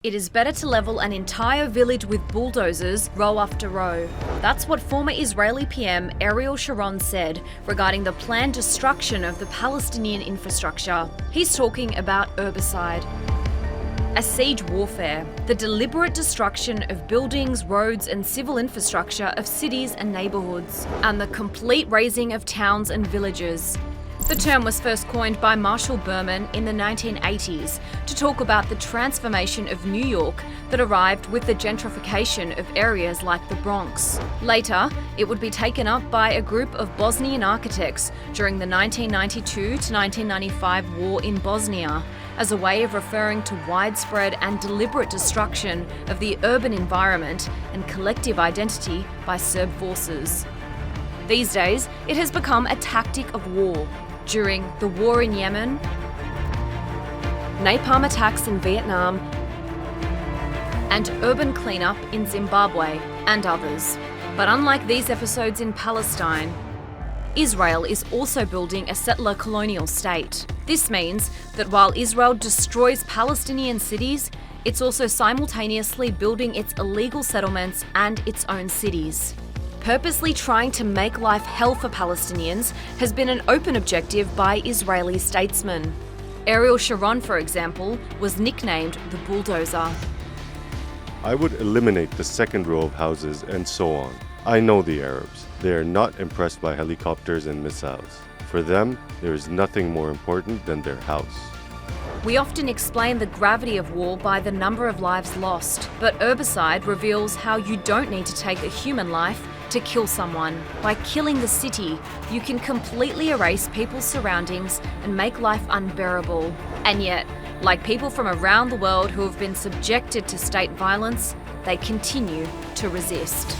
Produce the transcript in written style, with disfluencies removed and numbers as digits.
It is better to level an entire village with bulldozers, row after row. That's what former Israeli PM Ariel Sharon said regarding the planned destruction of the Palestinian infrastructure. He's talking about Urbicide. A siege warfare, the deliberate destruction of buildings, roads and civil infrastructure of cities and neighbourhoods, and the complete razing of towns and villages. The term was first coined by Marshall Berman in the 1980s to talk about the transformation of New York that arrived with the gentrification of areas like the Bronx. Later, it would be taken up by a group of Bosnian architects during the 1992 to 1995 war in Bosnia, as a way of referring to widespread and deliberate destruction of the urban environment and collective identity by Serb forces. These days, it has become a tactic of war. During the war in Yemen, napalm attacks in Vietnam, and urban cleanup in Zimbabwe, and others. But unlike these episodes in Palestine, Israel is also building a settler colonial state. This means that while Israel destroys Palestinian cities, it's also simultaneously building its illegal settlements and its own cities. Purposely trying to make life hell for Palestinians has been an open objective by Israeli statesmen. Ariel Sharon, for example, was nicknamed the bulldozer. I would eliminate the second row of houses and so on. I know the Arabs. They are not impressed by helicopters and missiles. For them, there is nothing more important than their house. We often explain the gravity of war by the number of lives lost, but Urbicide reveals how you don't need to take a human life to kill someone. By killing the city, you can completely erase people's surroundings and make life unbearable. And yet, like people from around the world who have been subjected to state violence, they continue to resist.